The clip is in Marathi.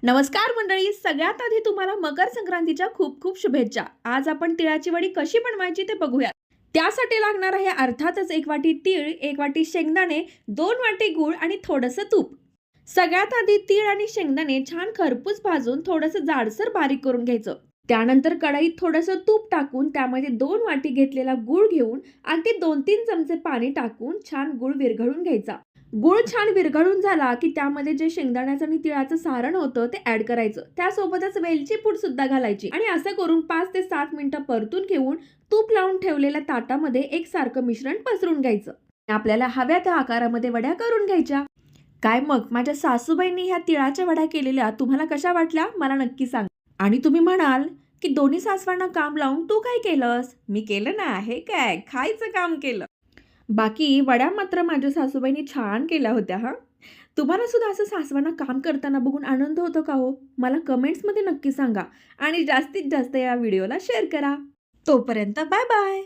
नमस्कार मंडळी, सगळ्यात आधी तुम्हाला मकर संक्रांतीच्या खूप खूप शुभेच्छा. आज आपण तिळाची वडी कशी बनवायची ते बघूया. त्यासाठी लागणार आहे अर्थातच 1 वाटी तीळ, 1 वाटी शेंगदाणे, 2 वाटी गूळ आणि थोडंसं तूप. सगळ्यात आधी तीळ आणि शेंगदाणे छान खरपूस भाजून थोडंसं जाडसर बारीक करून घ्यायचं. त्यानंतर कढईत थोडंसं तूप टाकून त्यामध्ये 2 वाटी घेतलेला गूळ घेऊन अगदी 2-3 चमचे पाणी टाकून छान गूळ विरघळून घ्यायचा. गूळ छान विरघळून झाला की त्यामध्ये जे शेंगदाण्याचं आणि तिळाचं सारण होतं ते ऍड करायचं. त्यासोबतच वेलची पूड सुद्धा घालायची आणि असं करून 5 ते 7 मिनिटं परतून घेऊन तूप लावून ठेवलेल्या ताटामध्ये एकसारखं मिश्रण पसरून घ्यायचं. आपल्याला हव्या त्या आकारामध्ये वड्या करून घ्यायच्या. काय मग माझ्या सासूबाईंनी ह्या तिळाच्या वड्या केलेल्या तुम्हाला कशा वाटल्या मला नक्की सांगा. आणि तुम्ही म्हणाल की दोन्ही सासवांना काम लावून तू काय केलंस? मी केलं ना, हे काय खायचं काम केलं. बाकी वड्या मात्र माझ्या सासूबाईंनी छान केल्या होत्या हा. तुम्हाला सुद्धा असं सासवांना काम करताना बघून आनंद होतो का हो? मला कमेंट्समध्ये नक्की सांगा आणि जास्तीत जास्त या व्हिडिओला शेअर करा. तोपर्यंत बाय बाय.